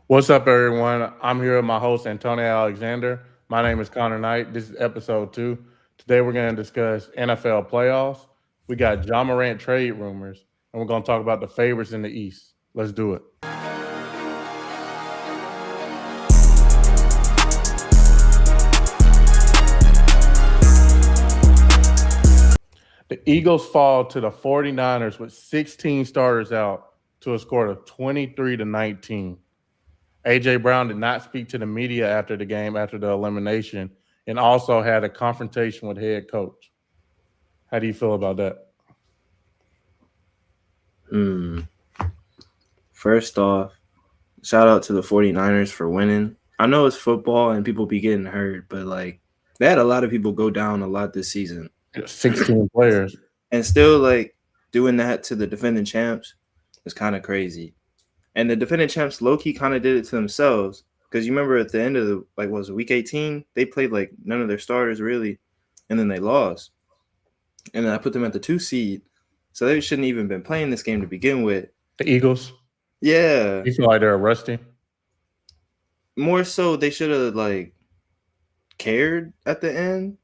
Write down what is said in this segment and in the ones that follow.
What's up, everyone? I'm here with my host, Antonyo Alexander. My name is Connor Knight. This is episode 2. Today, we're going to discuss NFL playoffs. We got Ja Morant trade rumors, and we're going to talk about the favorites in the East. Let's do it. The Eagles fall to the 49ers with 16 starters out to a score of 23-19. AJ Brown did not speak to the media after the game after the elimination and also had a confrontation with head coach. How do you feel about that? Hmm. First off, shout out to the 49ers for winning. I know it's football and people be getting hurt, but they had a lot of people go down a lot this season. 16 players. And still doing that to the defending champs is kind of crazy. And the defending champs low key kind of did it to themselves. Because you remember at the end of the was it week 18, they played none of their starters really, and then they lost. And then I put them at the 2 seed. So they shouldn't even been playing this game to begin with. The Eagles. Yeah. You feel like they're rusty? More so they should have cared at the end.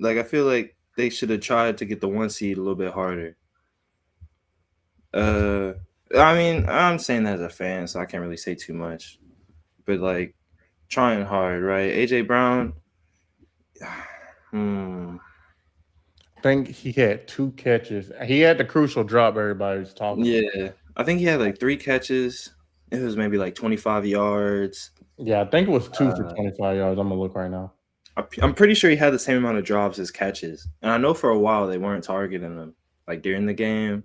I feel like they should have tried to get the 1 seed a little bit harder. I mean, I'm saying that as a fan, so I can't really say too much. But trying hard, right? AJ Brown. I think he had 2 catches. He had the crucial drop everybody was talking about. Yeah. I think he had 3 catches. It was maybe 25 yards. Yeah, I think it was 2 for 25 yards. I'm going to look right now. I'm pretty sure he had the same amount of drops as catches. And I know for a while they weren't targeting him during the game.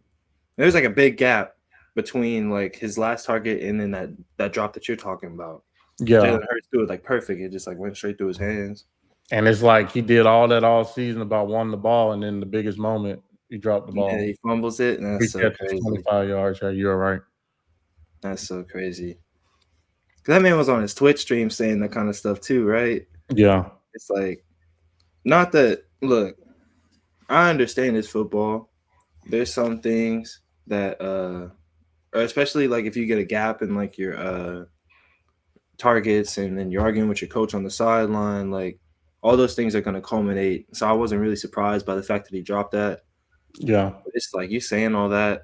There was a big gap between his last target and then that drop that you're talking about. Yeah. Jalen Hurts threw it perfect. It just went straight through his hands. And it's like he did all that all season about wanting the ball, and then the biggest moment, he dropped the ball. Yeah, he fumbles it, and that's so crazy. 25 yards. Yeah, you're right. That's so crazy. That man was on his Twitch stream saying that kind of stuff too, right? Yeah. It's not that, look, I understand it's football. There's some things that, or especially if you get a gap in your targets and then you're arguing with your coach on the sideline, all those things are going to culminate. So I wasn't really surprised by the fact that he dropped that. Yeah. But it's you saying all that.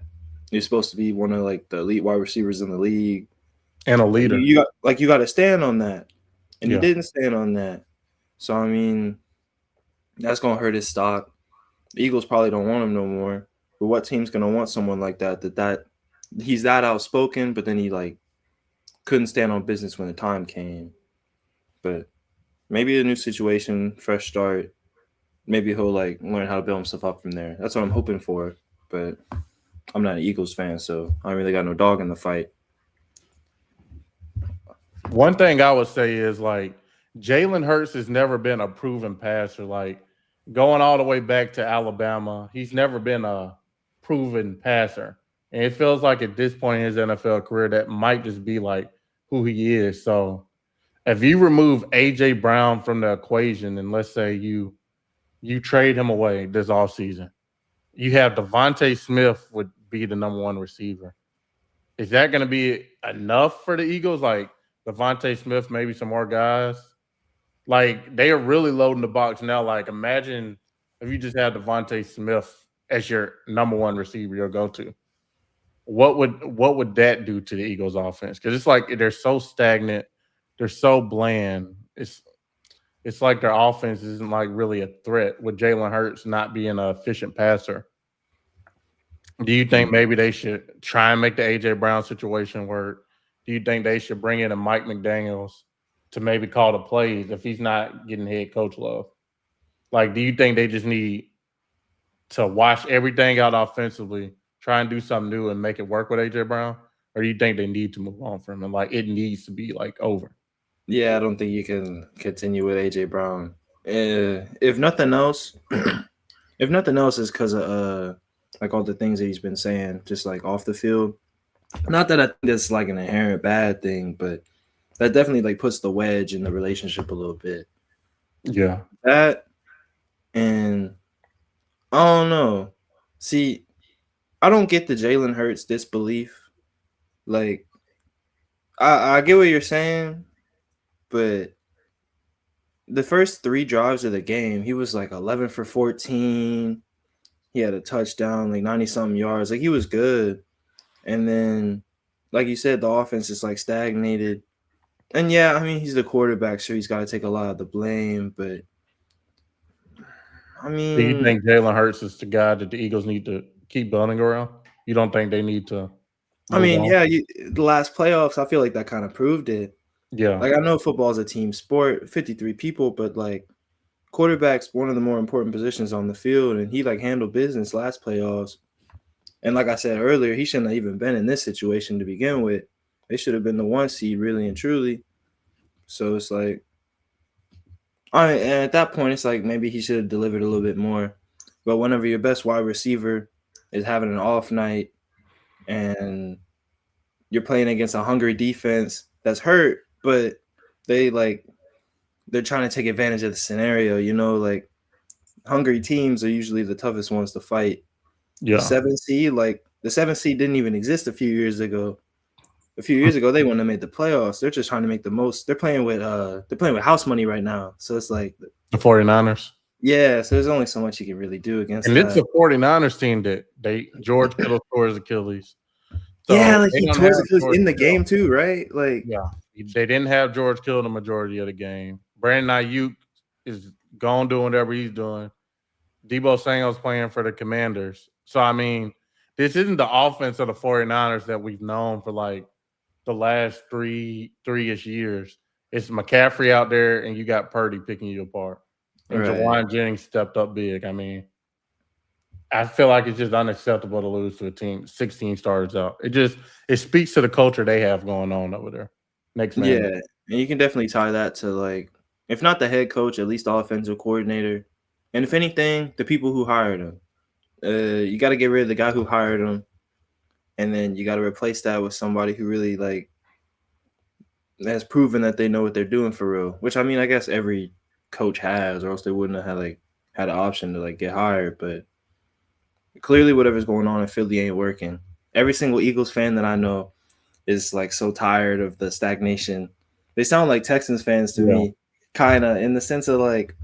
You're supposed to be one of the elite wide receivers in the league. And a leader. You got to stand on that. And Yeah. he didn't stand on that. So, I mean, that's going to hurt his stock. The Eagles probably don't want him no more. But what team's going to want someone like that he's that outspoken, but then he couldn't stand on business when the time came. But maybe a new situation, fresh start. Maybe he'll learn how to build himself up from there. That's what I'm hoping for. But I'm not an Eagles fan, so I don't really got no dog in the fight. One thing I would say is Jalen Hurts has never been a proven passer. Going all the way back to Alabama, he's never been a proven passer. And it feels like at this point in his NFL career, that might just be who he is. So if you remove AJ Brown from the equation, and let's say you trade him away this offseason, you have Devontae Smith would be the number 1 receiver. Is that going to be enough for the Eagles? Devontae Smith, maybe some more guys? They are really loading the box now. Imagine if you just had Devontae Smith as your number 1 receiver, your go-to. What would that do to the Eagles offense? Because it's they're so stagnant, they're so bland. It's like their offense isn't really a threat with Jalen Hurts not being an efficient passer. Do you think maybe they should try and make the AJ Brown situation work? Do you think they should bring in a Mike McDaniels to maybe call the plays if he's not getting head coach love? Do you think they just need to wash everything out offensively, try and do something new and make it work with AJ Brown? Or do you think they need to move on from him? It needs to be over. Yeah, I don't think you can continue with AJ Brown. If nothing else, is because of all the things that he's been saying, just off the field. Not that I think that's an inherent bad thing, but that definitely puts the wedge in the relationship a little bit. Yeah. That, and I don't know. See, I don't get the Jalen Hurts disbelief. I get what you're saying, but the first 3 drives of the game, he was like 11 for 14. He had a touchdown, like 90 something yards. Like he was good. And then, like you said, the offense is like stagnated. And yeah, I mean, he's the quarterback, so he's got to take a lot of the blame. But I Do you mean, think Jalen Hurts is the guy that the Eagles need to keep building around? You don't think they need to move on? yeah, the last playoffs, I feel like that kind of proved it. Yeah. Like I know football is a team sport, 53 people, but like quarterback's one of the more important positions on the field, and he like handled business last playoffs. And like I said earlier, he shouldn't have even been in this situation to begin with. They should have been the 1 seed, really and truly. So it's like, and at that point, it's like maybe he should have delivered a little bit more. But whenever your best wide receiver is having an off night and you're playing against a hungry defense that's hurt, but they like they're trying to take advantage of the scenario, like hungry teams are usually the toughest ones to fight. The Yeah. 7 seed, like the 7 seed didn't even exist a few years ago. A few years ago, they wouldn't have made the playoffs. They're just trying to make the most. They're playing with house money right now. So it's like, The 49ers. yeah. So there's only so much you can really do against And it's that. a 49ers team that George Kittle tore his Achilles. Yeah, So like they he don't tore have his Achilles George in the Kittle. game too, right? Like, Yeah. They didn't have George Kittle the majority of the game. Brandon Ayuk is gone doing whatever he's doing. Debo Samuel's playing for the Commanders. So, I mean, this isn't the offense of the 49ers that we've known for like the last three-ish years. It's McCaffrey out there, and you got Purdy picking you apart. And right. Jawan Jennings stepped up big. I mean, I feel like it's just unacceptable to lose to a team 16 starters out. It speaks to the culture they have going on over there. Next man. Yeah, and you can definitely tie that to like, if not the head coach, at least the offensive coordinator, and if anything, the people who hired him. You got to get rid of the guy who hired him, and then you got to replace that with somebody who really like has proven that they know what they're doing for real. Which I mean, I guess every coach has, or else they wouldn't have had an option to like get hired. But clearly, whatever's going on in Philly ain't working. Every single Eagles fan that I know is like so tired of the stagnation. They sound like Texans fans to Yeah. me, kind of in the sense of like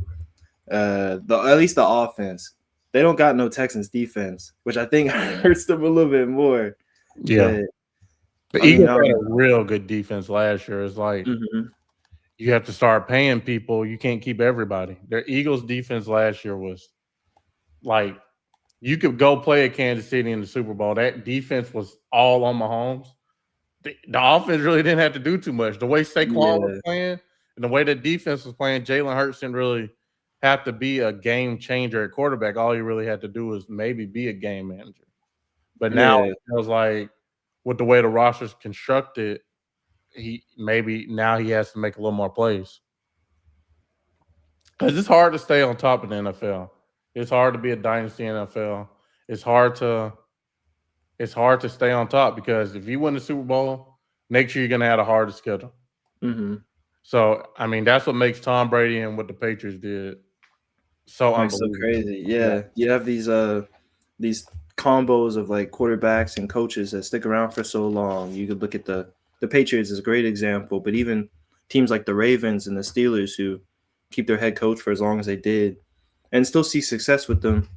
the at least the offense. They don't got no Texans defense, which I think hurts them a little bit more. Yeah. But The I mean, Eagles I had don't a real good defense last year. It's like know. you have to start paying people. You can't keep everybody. Their Eagles defense last year was like you could go play at Kansas City in the Super Bowl. That defense was all on Mahomes. The offense really didn't have to do too much. The way Saquon was Yeah, playing and the way the defense was playing, Jalen Hurts didn't really have to be a game changer at quarterback. All he really had to do was maybe be a game manager. But now yeah, it feels like with the way the roster's constructed, he maybe now he has to make a little more plays. Because it's hard to stay on top of the NFL. It's hard to be a dynasty NFL. It's hard to stay on top because if you win the Super Bowl, next year you're gonna have a harder schedule. hmm So I mean that's what makes Tom Brady and what the Patriots did so like so unbelievable. crazy. Yeah. Yeah, you have these combos of like quarterbacks and coaches that stick around for so long. You could look at the Patriots as a great example, but even teams like the Ravens and the Steelers who keep their head coach for as long as they did and still see success with them,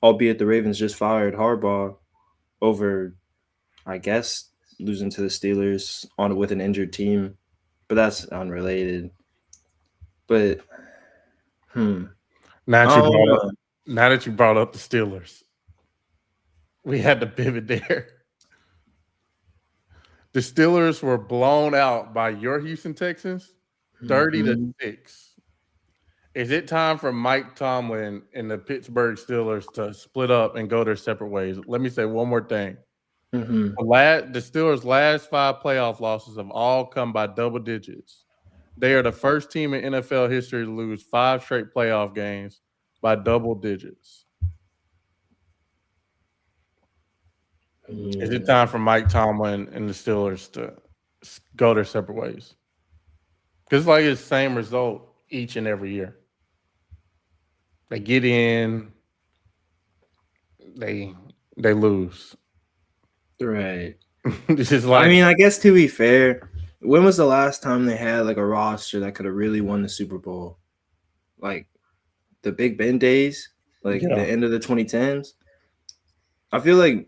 albeit the Ravens just fired Harbaugh over, I guess, losing to the Steelers on with an injured team, but that's unrelated. But Now I that you don't brought up know. now that you brought up the Steelers, we had to pivot there. The Steelers were blown out by your Houston Texans, 30-6. Mhm. Is it time for Mike Tomlin and the Pittsburgh Steelers to split up and go their separate ways? Let me say one more thing. Mhm. The Steelers' last 5 playoff losses have all come by double digits. They are the first team in NFL history to lose 5 straight playoff games by double digits. Is it Yeah. time for Mike Tomlin and the Steelers to go their separate ways? Because it's like it's the same result each and every year. They get in, they lose. Right. This is I like mean, I guess to be fair, When was the last time they had like a roster that could have really won the Super Bowl? Like the Big Ben days, like the Yeah. end of the 2010s. I feel like,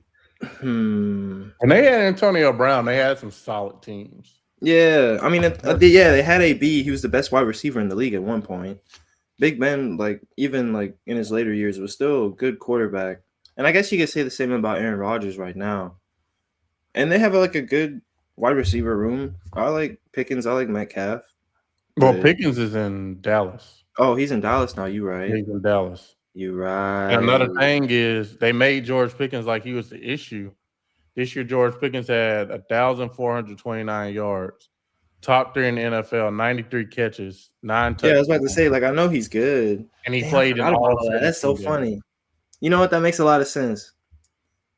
And they had Antonio Brown. They had some solid teams. yeah. I mean, yeah, they had AB. He was the best wide receiver in the league at one point. Big Ben, like even like in his later years, was still a good quarterback. And I guess you could say the same about Aaron Rodgers right now. And they have like a good wide receiver room. I like Pickens. I like Metcalf. Well, But Pickens is in Dallas. oh, he's in Dallas now. You right. He's in Dallas. You And right. another thing is they made George Pickens like he was the issue. This year, George Pickens had 1,429 yards, top 3 in the NFL, 93 catches, 9 Yeah, I was about to touchdowns, say, like, I know he's good. and he Damn, I played in forgot about all all that. That's so 17 games. funny. You know what? That makes a lot of sense.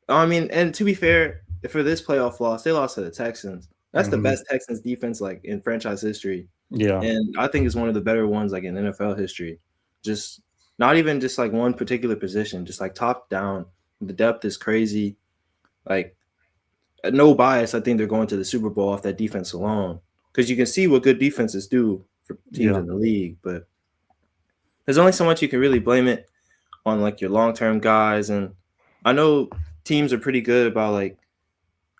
I mean, and to be fair, for this playoff loss, they lost to the Texans. That's the best Texans defense like in franchise history. Yeah. And I think it's one of the better ones like in NFL history. Just not even just like one particular position, just like top down. The depth is crazy. Like no bias, I think they're going to the Super Bowl off that defense alone. Because you can see what good defenses do for teams in the league, but there's only so much you can really blame it on like your long-term guys. And I know teams are pretty good about like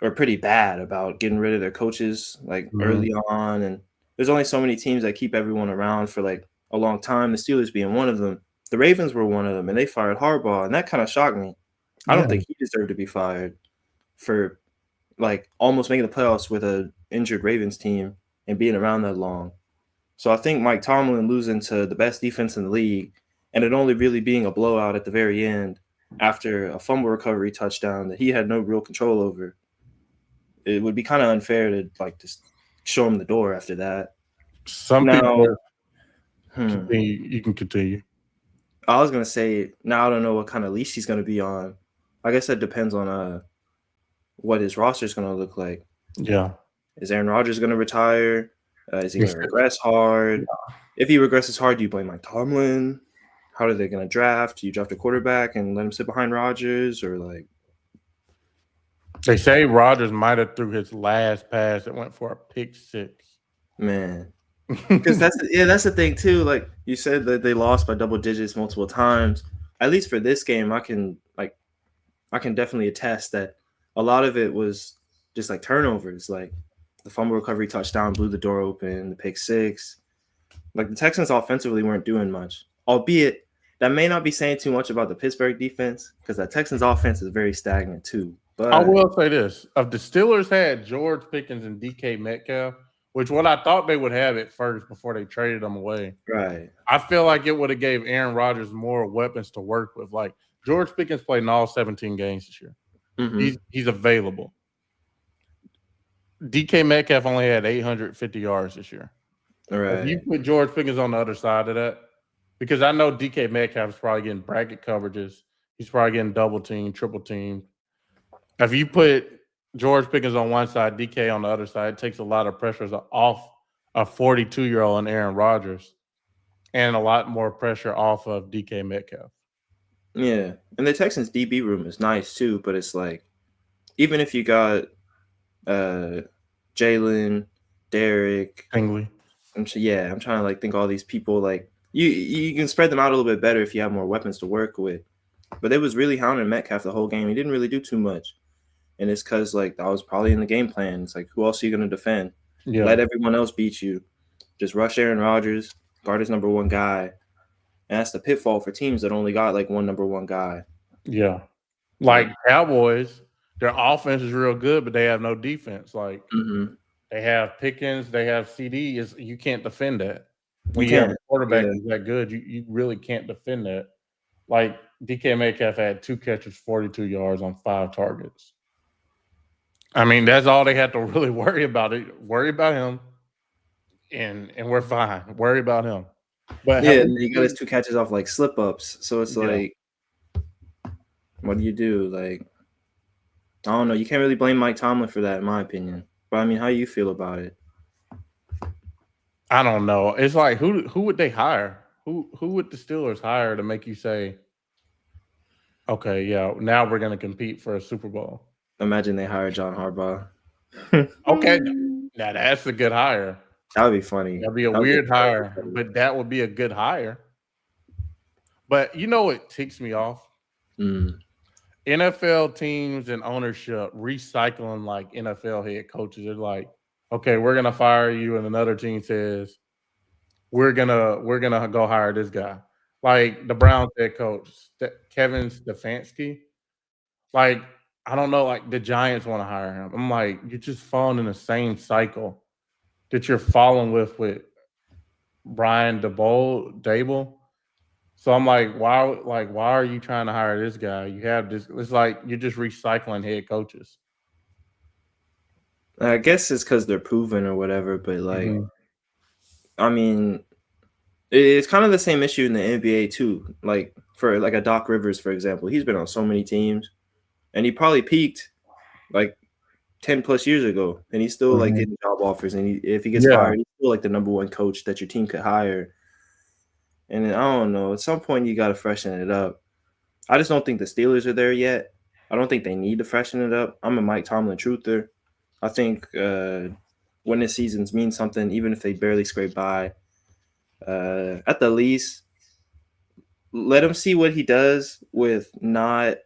or pretty bad about getting rid of their coaches like early on. And there's only so many teams that keep everyone around for like a long time. The Steelers being one of them. The Ravens were one of them, and they fired Harbaugh, and that kind of shocked me. I don't think he deserved to be fired for like almost making the playoffs with a injured Ravens team and being around that long. So I think Mike Tomlin losing to the best defense in the league and it only really being a blowout at the very end after a fumble recovery touchdown that he had no real control over, it would be kind of unfair to like just show him the door after that. Some now, people you can continue. I was gonna say now I don't know what kind of leash he's gonna be on. I guess that depends on what his roster is gonna look like. Yeah. Is Aaron Rodgers gonna retire? Is he gonna regress hard? Yeah. If he regresses hard, do you blame Mike Tomlin? How are they gonna draft? Do you draft a quarterback and let him sit behind Rodgers, or like? They say Rodgers might have threw his last pass that went for a pick six. Man, because that's the thing too. Like you said that they lost by double digits multiple times. At least for this game, I can definitely attest that a lot of it was just like turnovers. Like the fumble recovery touchdown blew the door open. The pick six. Like the Texans offensively weren't doing much, albeit that may not be saying too much about the Pittsburgh defense because that Texans offense is very stagnant too. But I will say this: if the Steelers had George Pickens and DK Metcalf, which what I thought they would have at first before they traded them away, right? I feel like it would have gave Aaron Rodgers more weapons to work with. Like George Pickens played in all 17 games this year. Mm-hmm. He's available. DK Metcalf only had 850 yards this year. Right. If you put George Pickens on the other side of that, because I know DK Metcalf is probably getting bracket coverages. He's probably getting double team, triple team. If you put George Pickens on one side, DK on the other side, it takes a lot of pressure off a 42-year-old and Aaron Rodgers and a lot more pressure off of DK Metcalf. Yeah. And the Texans DB room is nice too, but it's like even if you got Jalen, Derek, Tingley. I'm trying to like think all these people like you can spread them out a little bit better if you have more weapons to work with. But it was really hounding Metcalf the whole game. He didn't really do too much. And it's because like that was probably in the game plan. It's like, who else are you going to defend? Yeah. Let everyone else beat you. Just rush Aaron Rodgers, guard his number one guy. And that's the pitfall for teams that only got like one number one guy. Yeah. Like Cowboys, their offense is real good, but they have no defense. Like they have Pickens, they have CD. You can't defend that. When you have a quarterback who's that good, you really can't defend that. Like DK Metcalf had 2 catches, 42 yards on 5 targets. I mean, that's all they had to really worry about. Worry about him, and we're fine. Worry about him. But yeah, and he got his 2 catches off like slip ups. So it's like, what do you do? Like, I don't know. You can't really blame Mike Tomlin for that, in my opinion. But I mean, how do you feel about it? I don't know. It's like who would they hire? Who would the Steelers hire to make you say, okay, yeah, now we're going to compete for a Super Bowl? Imagine they hire John Harbaugh. Okay, Now that's a good hire. That would be funny. That'd be a That would be weird very hire, funny. but that would be a good hire. But you know what ticks me off? Mm. NFL teams and ownership recycling like NFL head coaches. They're like, okay, we're gonna fire you, and another team says we're gonna go hire this guy. Like the Browns head coach, Kevin Stefanski. Like, I don't know, like the Giants want to hire him. I'm like, you're just falling in the same cycle that you're following with Brian Dable. So I'm like why are you trying to hire this guy? You have this. It's like you're just recycling head coaches. I guess it's because they're proven or whatever, but like, Mhm. I mean, it's kind of the same issue in the NBA too. Like for like a Doc Rivers, for example, he's been on so many teams, and he probably peaked like 10+ years ago, and he's still like Mhm. getting job offers. And if he gets Yeah. fired, he's still like the number one coach that your team could hire. And I don't know. At some point, you got to freshen it up. I just don't think the Steelers are there yet. I don't think they need to freshen it up. I'm a Mike Tomlin truther. I think winning seasons mean something, even if they barely scrape by. At the least, let him see what he does with not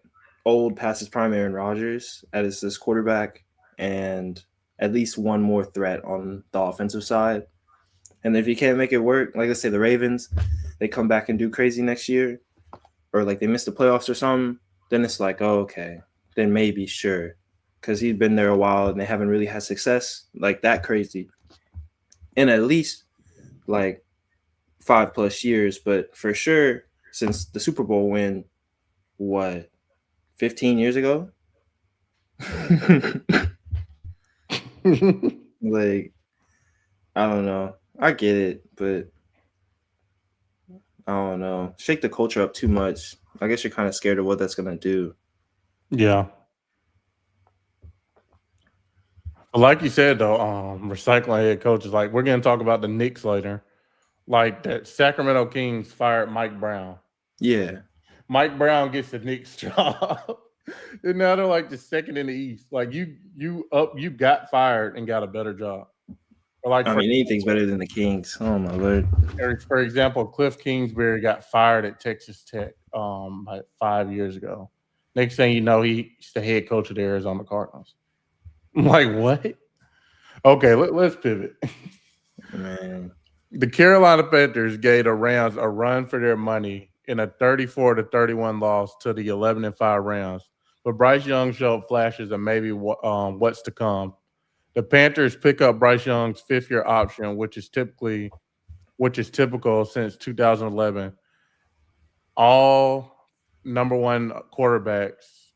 old past his prime Aaron Rodgers as his quarterback, and at least one more threat on the offensive side. And if you can't make it work, like let's say the Ravens, they come back and do crazy next year, or like they miss the playoffs or something, then it's like, oh, okay, then maybe sure, because he's been there a while and they haven't really had success like that crazy in at least like 5+ years. But for sure, since the Super Bowl win, what, 15 years ago? Like, I don't know. I get it, but I don't know. Shake the culture up too much. I guess you're kind of scared of what that's gonna do. Yeah. Like you said though, recycling head coaches. Like we're gonna talk about the Knicks later. Like that Sacramento Kings fired Mike Brown. Yeah. Mike Brown gets the Knicks job. And now they're like the second in the East. Like you got fired and got a better job. Or like I mean, anything's better than the Kings. Oh my lord. for example, Cliff Kingsbury got fired at Texas Tech like 5 years ago. Next thing you know, he's the head coach of the Arizona Cardinals. I'm like, what? Okay, let's pivot. Man. The Carolina Panthers gave the Rams a run for their money in a 34-31 loss to the 11-5 Rams. But Bryce Young showed flashes of maybe what's to come. The Panthers pick up Bryce Young's fifth-year option, which is typical since 2011. All number one quarterbacks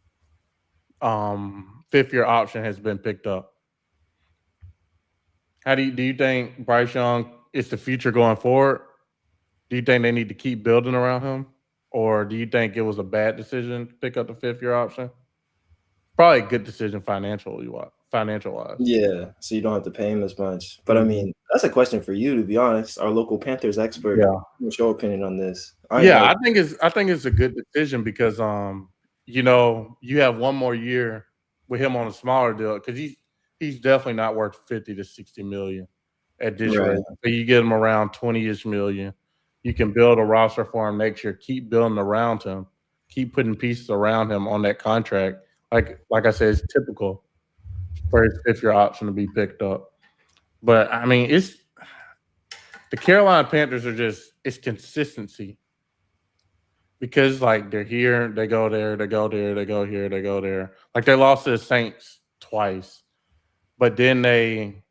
fifth-year option has been picked up. How do you think Bryce Young is the future going forward? Do you think they need to keep building around him, or do you think it was a bad decision to pick up the fifth-year option? Probably a good decision financially wise. Yeah, so you don't have to pay him as much. But I Mhm. mean, that's a question for you, to be honest, our local Panthers expert. Yeah, What's your opinion on this? I ain't yeah. know. I think it's a good decision because you have one more year with him on a smaller deal because he's definitely not worth 50 to 60 million at this Right. rate. So you get him around 20-ish million. You can build a roster for him next year. Keep building around him. Keep putting pieces around him on that contract. Like I said, it's typical for his fifth year option to be picked up. But I mean, it's the Carolina Panthers are just it's consistency because like they're here, they go there, they go there, they go here, they go there. Like they lost to the Saints twice, but then they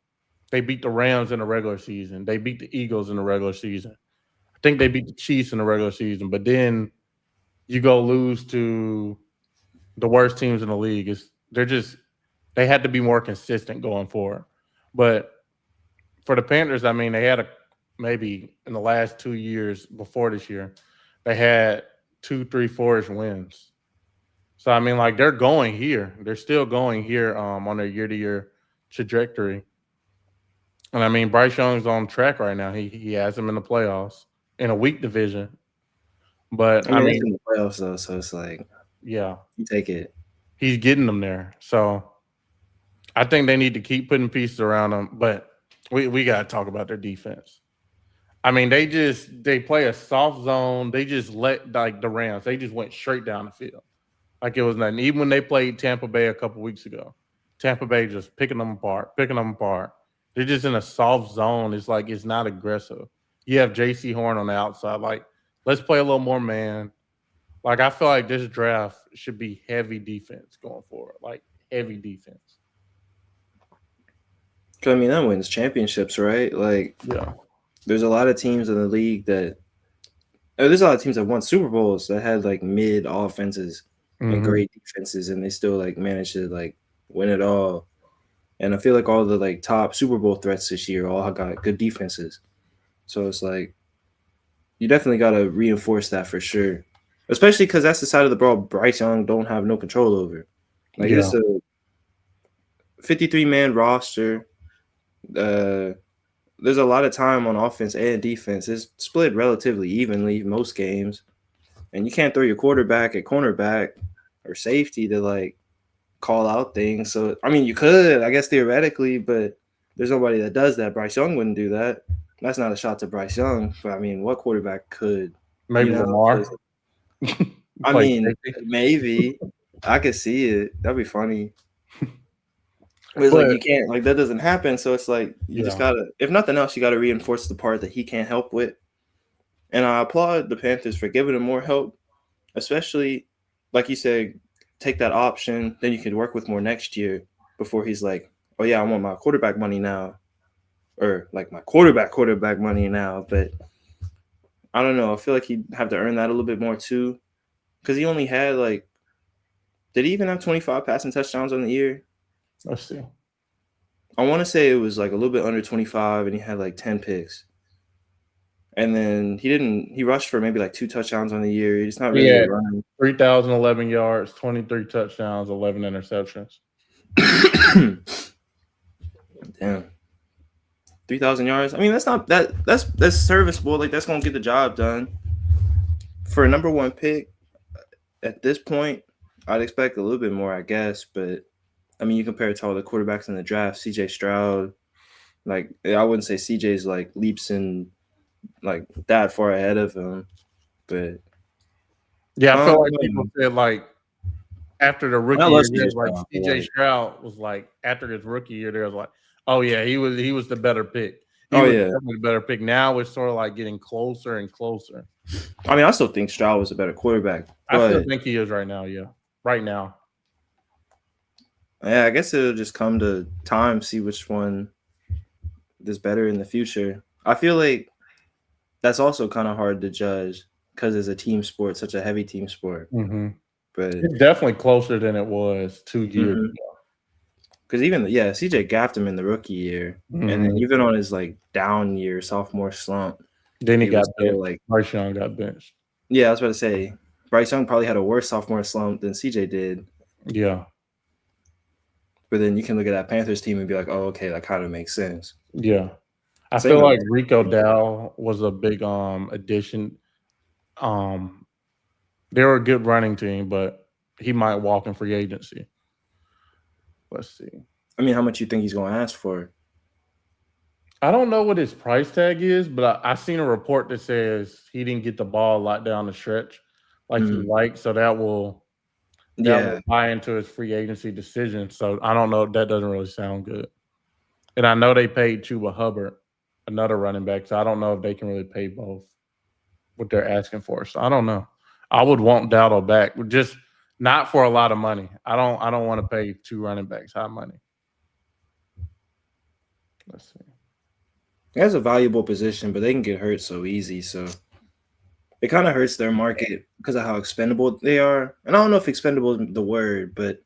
beat the Rams in the regular season. They beat the Eagles in the regular season. I think they beat the Chiefs in the regular season, but then you go lose to the worst teams in the league. They had to be more consistent going forward. But for the Panthers, I mean, they had maybe in the last 2 years before this year, they had 2, 3, 4-ish wins. So I mean, like they're going here. They're still going here on their year-to-year trajectory. And I mean, Bryce Young's on track right now. He has him in the playoffs in a weak division. But I I mean, it's mean, in the playoffs though, so it's like yeah, you take it. he's getting them there. So I think they need to keep putting pieces around them, but we got to talk about their defense. I mean, they play a soft zone. They just let like the Rams. They just went straight down the field like it was nothing. Even when they played Tampa Bay a couple weeks ago, Tampa Bay just picking them apart, picking them apart. They're just in a soft zone. It's like it's not aggressive. You have J.C. Horn on the outside. Like, let's play a little more man. Like, I feel like this draft should be heavy defense going forward. Like, heavy defense. I mean, that wins championships, right? Like, Yeah. There's a lot of teams in the league there's a lot of teams that won Super Bowls that had like mid offenses and great defenses, and they still like managed to like win it all. And I feel like all the like top Super Bowl threats this year all got good defenses. So it's like you definitely got to reinforce that for sure, especially because that's the side of the ball Bryce Young don't have no control over. Like it's a 53-man roster. There's a lot of time on offense and defense. It's split relatively evenly most games. And you can't throw your quarterback at cornerback or safety to like call out things. So I mean you could, I guess theoretically, but there's nobody that does that. Bryce Young wouldn't do that. That's not a shot to Bryce Young, but I mean what quarterback could? Maybe Lamar. I mean, maybe. I could see it. That'd be funny. It's like you can't, like that doesn't happen. So it's like you just gotta, if nothing else, you gotta reinforce the part that he can't help with. And I applaud the Panthers for giving him more help, especially like you said, take that option, then you can work with more next year before he's like, oh yeah, I want my quarterback money now, or like my quarterback money now. But I don't know. I feel like he'd have to earn that a little bit more too, because he only had like, did he even have 25 passing touchdowns on the year? Let's see. I want to say it was like a little bit under 25, and he had like 10 picks. And then he rushed for maybe like 2 touchdowns on the year. He's not really running. 3,011 yards, 23 touchdowns, 11 interceptions. Damn. 3,000 yards. I mean, that's not that's serviceable. Like that's gonna get the job done. For a number 1 pick, at this point, I'd expect a little bit more, I guess. But I mean, you compare it to all the quarterbacks in the draft, CJ Stroud. Like I wouldn't say CJ's like leaps and like that far ahead of him, but yeah, I feel like people said like after the rookie year, like CJ Stroud was like after his rookie year, there was like, oh yeah, he was the better pick. He was definitely the better pick. Now it's sort of like getting closer and closer. I mean, I still think Stroud was a better quarterback. I still think he is right now. Yeah, right now. Yeah, I guess it'll just come to time, see which one is better in the future. I feel like that's also kind of hard to judge because it's a team sport, such a heavy team sport. But it's definitely closer than it was 2 years ago. Because even CJ gaffed him in the rookie year, and then even on his like down year, sophomore slump, then he got benched. Like Bryce Young got benched. Yeah, I was about to say Bryce Young probably had a worse sophomore slump than CJ did. Yeah. But then you can look at that Panthers team and be like, oh, okay, that kind of makes sense. Yeah. I feel like Rico Dow was a big addition. They were a good running team, but he might walk in free agency. Let's see. I mean, how much you think he's going to ask for? I don't know what his price tag is, but I seen a report that says he didn't get the ball a lot down the stretch like he liked, so that will buy into his free agency decision. So I don't know. That doesn't really sound good. And I know they paid Chuba Hubbard, another running back, so I don't know if they can really pay both what they're asking for. So I don't know. I would want Dowdle back, just not for a lot of money. I don't want to pay 2 running backs high money. Let's see. That's a valuable position, but they can get hurt so easy. So it kind of hurts their market because of how expendable they are. And I don't know if expendable is the word, but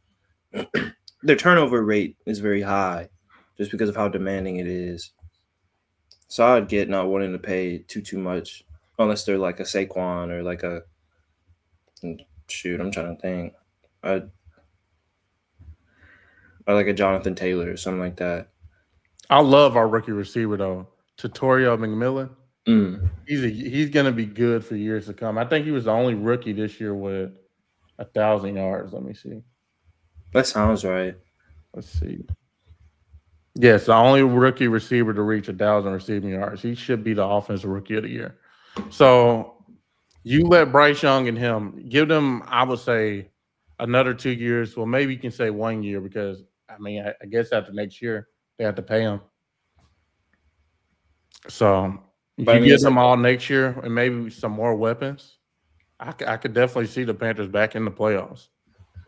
their turnover rate is very high just because of how demanding it is. So I'd get not wanting to pay too much unless they're like a Saquon or like a shoot. I'm trying to think. Or like a Jonathan Taylor or something like that. I love our rookie receiver though, Tutorial McMillan. He's gonna be good for years to come. I think he was the only rookie this year with 1,000 yards. Let me see. That sounds right. Let's see. Yes, the only rookie receiver to reach 1,000 receiving yards. He should be the offensive rookie of the year. So you let Bryce Young and him give them, I would say, another 2 years. Well, maybe you can say 1 year because I guess after next year they have to pay him. So But I you mean, get it's them all next year and maybe some more weapons. I could definitely see the Panthers back in the playoffs,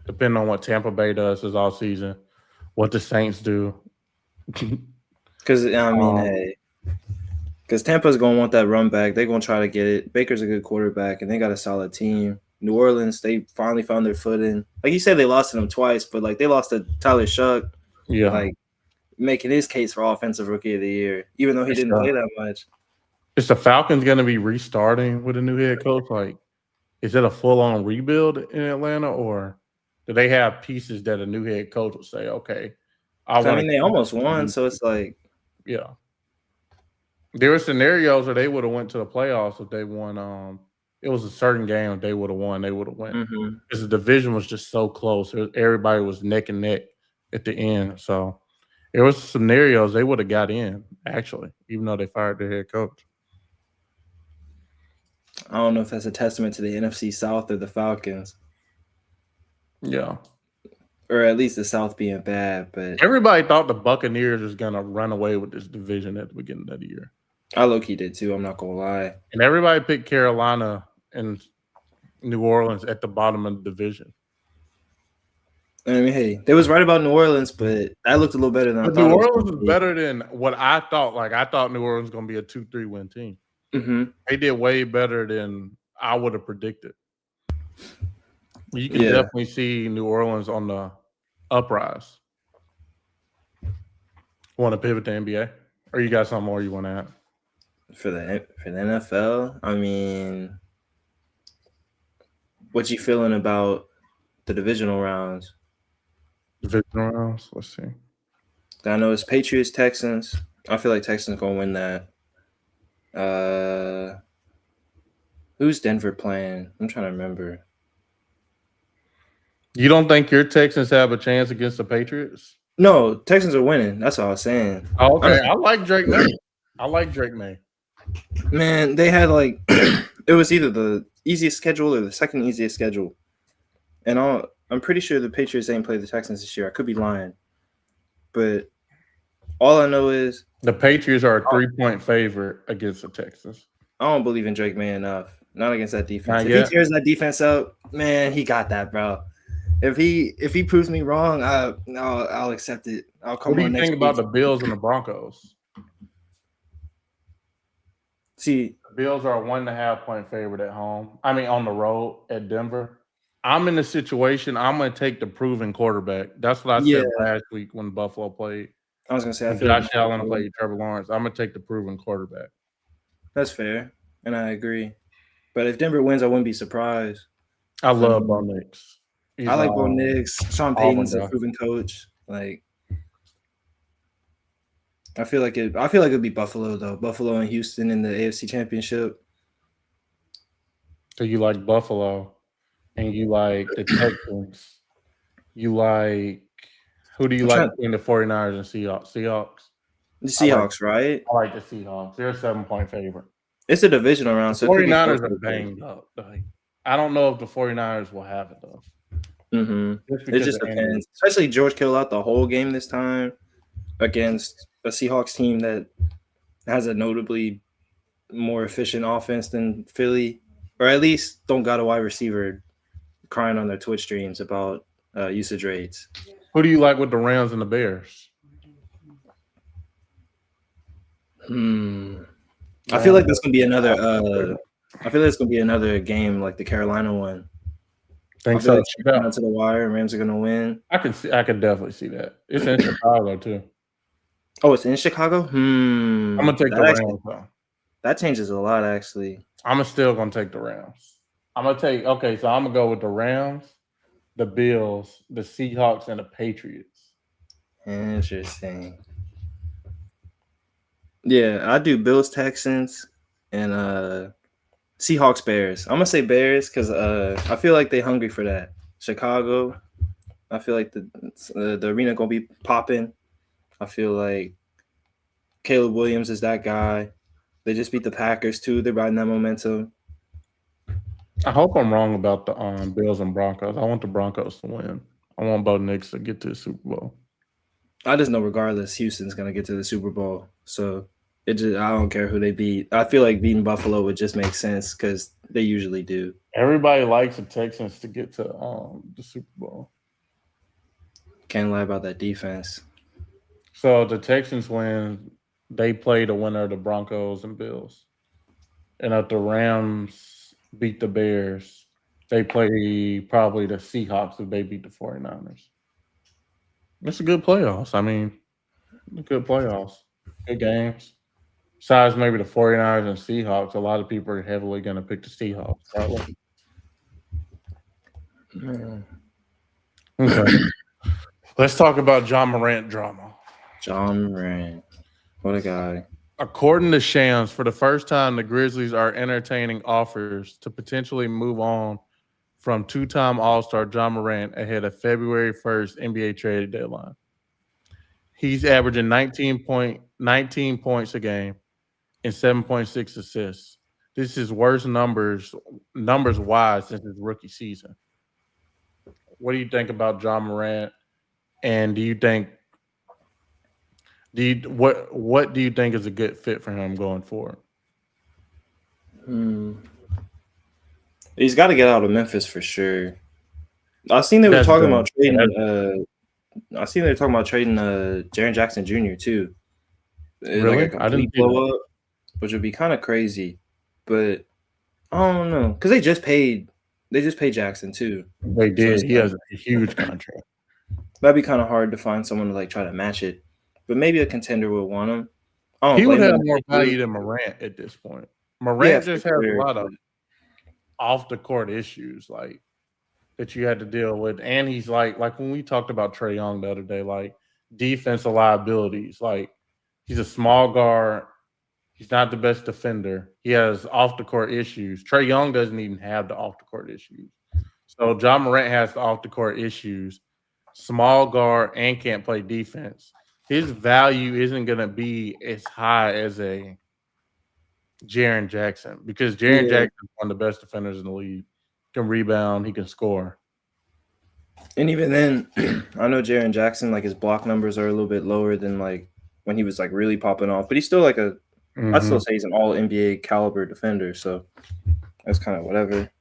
depending on what Tampa Bay does this all season, what the Saints do. because hey, because Tampa's gonna want that run back. They're gonna try to get it. Baker's a good quarterback, and they got a solid team. New Orleans, they finally found their footing. Like you said, they lost to them twice, but like they lost to Tyler Shuck, Yeah, like making his case for offensive rookie of the year, even though he didn't play that much. is the Falcons going to be restarting with a new head coach? Like, is it a full-on rebuild in Atlanta, or do they have pieces that a new head coach will say, okay, I want to They almost won, so it's like, yeah. There were scenarios where they would have went to the playoffs if they won. It was a certain game if they would have won, they would have went. Because the division was just so close. Everybody was neck and neck at the end. So there was scenarios they would have got in, actually, even though they fired their head coach. I don't know if that's a testament to the NFC South or the Falcons. Yeah. Or at least the South being bad, but everybody thought the Buccaneers was gonna run away with this division at the beginning of the year. I low-key did too, I'm not gonna lie. And everybody picked Carolina and New Orleans at the bottom of the division. I mean, hey, they was right about New Orleans, but that looked a little better than I thought. New Orleans was better than what I thought. Like I thought New Orleans was gonna be a 2-3 win team. They did way better than I would have predicted. You can definitely see New Orleans on the uprise. Want to pivot to NBA, or you got something more you want to add for the NFL? I mean, what you feeling about the divisional rounds? Divisional rounds. Let's see. I know it's Patriots, Texans. I feel like Texans gonna win that. Who's Denver playing? I'm trying to remember. You don't think your Texans have a chance against the Patriots? No, Texans are winning. That's all I was saying. Oh, okay, I like Drake May. Man, they had like it was either the easiest schedule or the second easiest schedule, and I'm pretty sure the Patriots ain't played the Texans this year. I could be lying, but all I know is the Patriots are a 3-point favorite against the Texans. I don't believe in Drake May enough. Not against that defense. If he tears that defense up, man, he got that, bro. If he proves me wrong, I'll accept it. I'll come. What do you think about the Bills and the Broncos? See, the Bills are a 1.5-point favorite at home. I mean, on the road at Denver. I'm in a situation. I'm going to take the proven quarterback. That's what I said last week when Buffalo played. I was going to say, I feel Josh Allen played Trevor Lawrence. I'm going to take the proven quarterback. That's fair, and I agree. But if Denver wins, I wouldn't be surprised. I love Bo Nix. I like Bo Nix. Sean Payton's a proven coach. Like, I feel like it'd be Buffalo though. Buffalo and Houston in the AFC Championship. So you like Buffalo, and you like the Texans. You like who do you like between the 49ers and Seahawks? The Seahawks, right? I like the Seahawks. They're a 7-point favorite. It's a divisional round, so 49ers are banged up. Like, I don't know if the 49ers will have it though. It just depends. Especially George Kittle out the whole game this time against a Seahawks team that has a notably more efficient offense than Philly, or at least don't got a wide receiver crying on their Twitch streams about usage rates. Who do you like with the Rams and the Bears? I feel like that's gonna be another. I feel like it's gonna be another game like the Carolina one. Think so? Down to the wire, Rams are gonna win. I can definitely see that. It's in Chicago too. Oh, it's in Chicago. I'm gonna take the Rams though. That changes a lot, actually. I'm still gonna take the Rams. So I'm gonna go with the Rams, the Bills, the Seahawks, and the Patriots. Interesting. Yeah, I do Bills, Texans, and Seahawks, Bears. I'm gonna say Bears because I feel like they're hungry for that. Chicago, I feel like the arena gonna be popping. I feel like Caleb Williams is that guy. They just beat the Packers too. They're riding that momentum. I hope I'm wrong about the Bills and Broncos. I want the Broncos to win. I want both Knicks to get to the Super Bowl. I just know regardless, Houston's gonna get to the Super Bowl. So I don't care who they beat. I feel like beating Buffalo would just make sense because they usually do. Everybody likes the Texans to get to the Super Bowl. Can't lie about that defense. So the Texans win, they play the winner of the Broncos and Bills. And if the Rams beat the Bears, they play probably the Seahawks if they beat the 49ers. It's a good playoffs. I mean, good playoffs. Good games. Besides maybe the 49ers and Seahawks, a lot of people are heavily going to pick the Seahawks, probably. Okay. Let's talk about Ja Morant drama. Ja Morant. What a guy. According to Shams, for the first time, the Grizzlies are entertaining offers to potentially move on from two-time All-Star Ja Morant ahead of February 1st NBA trade deadline. He's averaging 19 points a game and 7.6 assists. This is worst numbers-wise since his rookie season. What do you think about Ja Morant? And what do you think is a good fit for him going forward? He's got to get out of Memphis for sure. I seen they were talking about trading. I seen they were talking about trading Jaren Jackson Jr. too. Really? Like a complete blow up, which would be kind of crazy. But I don't know because they just paid Jackson too. They did. So he has a huge contract. That'd be kind of hard to find someone to like try to match it. But maybe a contender would want him. He would have more value than Morant at this point. Morant just has a lot of off the court issues like that you had to deal with, and he's like when we talked about Trae Young the other day, like defensive liabilities. Like he's a small guard. He's not the best defender. He has off the court issues. Trae Young doesn't even have the off the court issues. So Ja Morant has the off the court issues. Small guard and can't play defense. His value isn't going to be as high as a Jaren Jackson because Jaren Jackson is one of the best defenders in the league. He can rebound. He can score. And even then, I know Jaren Jackson, like his block numbers are a little bit lower than like when he was like really popping off, but he's still like I'd still say he's an all NBA caliber defender. So that's kind of whatever.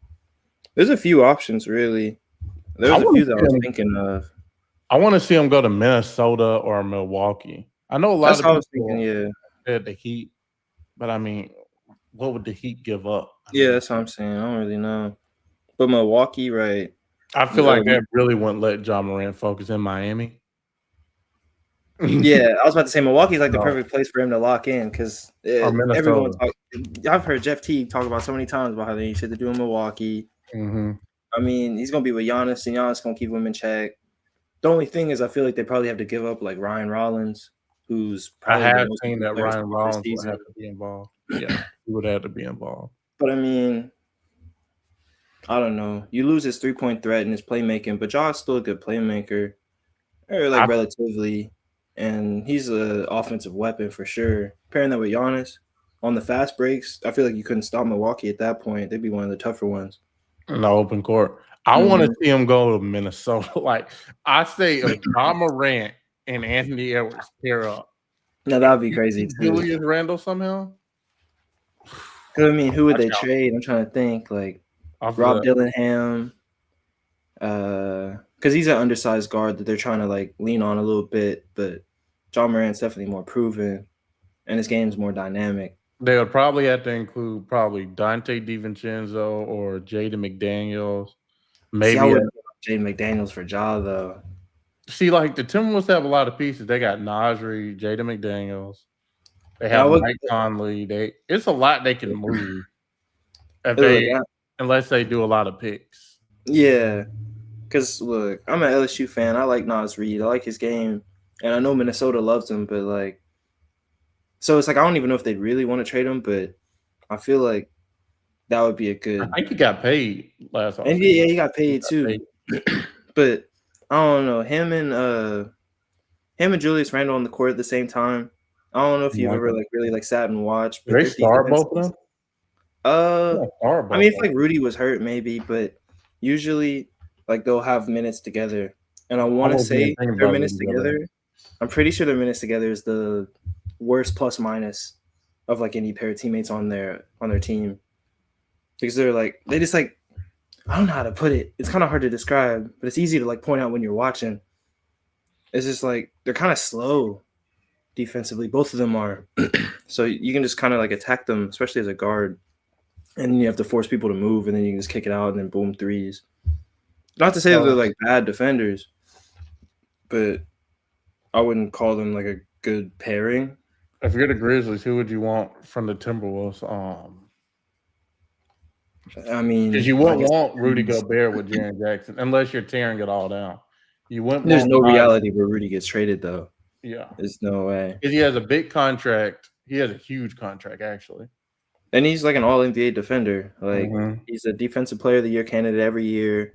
There's a few options really. There's a few that I was thinking of. I want to see him go to Minnesota or Milwaukee. I know a lot of people said the Heat, but I mean, what would the Heat give up? Yeah, that's what I'm saying. I don't really know. But Milwaukee, right? I feel like that really wouldn't let Ja Morant focus in Miami. Yeah, I was about to say Milwaukee's like the perfect place for him to lock in because everyone I've heard Jeff Teague talk about so many times about how they should do in Milwaukee. Mm-hmm. I mean, he's gonna be with Giannis, and Giannis gonna keep him in check. The only thing is, I feel like they probably have to give up like Ryan Rollins, who's probably I have seen that Ryan Rollins would have to be involved. Yeah, he would have to be involved. But I mean, I don't know. You lose his 3-point threat and his playmaking, but Ja's still a good playmaker, or like relatively, and he's an offensive weapon for sure. Pairing that with Giannis on the fast breaks, I feel like you couldn't stop Milwaukee at that point. They'd be one of the tougher ones. In the open court. I want to see him go to Minnesota. Like I say, if Ja Morant and Anthony Edwards pair up. No, that would be crazy too. Julius Randle somehow. I mean, who would they trade? I'm trying to think. Like Rob Dillingham, because he's an undersized guard that they're trying to like lean on a little bit. But Ja Morant's definitely more proven, and his game's more dynamic. They would probably have to include Dante DiVincenzo or Jaden McDaniels. Maybe Jaden McDaniels for Ja though. See, like the Timberwolves have a lot of pieces. They got Nasri, Jaden McDaniels. They have Mike Conley. It's a lot they can move unless they do a lot of picks. Yeah, because look, I'm an LSU fan. I like Nas Reed. I like his game, and I know Minnesota loves him. But like, so it's like I don't even know if they'd really want to trade him. But I feel like that would be a good. I think he got paid last offseason. Yeah, he got paid too. But I don't know him and him and Julius Randle on the court at the same time. I don't know if You you've like ever them? really sat and watched, Do but they their start defense both of is them? Yeah, start I both mean, of if them. Rudy was hurt, maybe, but usually they'll have minutes together. And I I want to wasn't even say thinking their about minutes Rudy Gobert. together. I'm pretty sure their minutes together is the worst plus minus of any pair of teammates on their team, because they just I don't know how to put it. It's kind of hard to describe, but it's easy to point out when you're watching. It's just they're kind of slow defensively. Both of them are. So you can just kind of attack them, especially as a guard, and then you have to force people to move, and then you can just kick it out and then boom threes. Not to say that So they're bad defenders, but I wouldn't call them a good pairing. if you're the Grizzlies, who would you want from the Timberwolves? I Because mean, you I wouldn't guess want Rudy Gobert with Jaren Jackson unless you're tearing it all down. You wouldn't there's want no not, reality where Rudy gets traded, though. yeah. There's no way. Because he has a big contract. He has a huge contract, actually. And he's an all NBA defender. Mhm. He's a defensive player of the year candidate every year.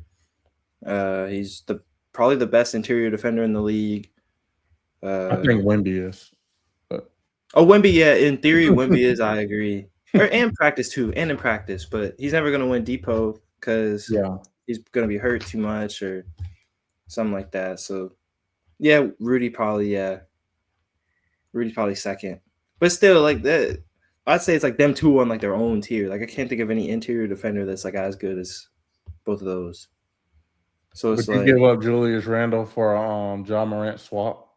He's probably the best interior defender in the league. I think Wemby is. But Wemby, yeah, in theory, Wemby is. I agree. And practice too, and in practice, but he's never gonna win Depot because yeah, he's gonna be hurt too much or something like that. So yeah, Rudy's probably second, but still that. I'd say it's them two on their own tier. I can't think of any interior defender that's as good as both of those. So it's would you give up Julius Randle for a Ja Morant swap?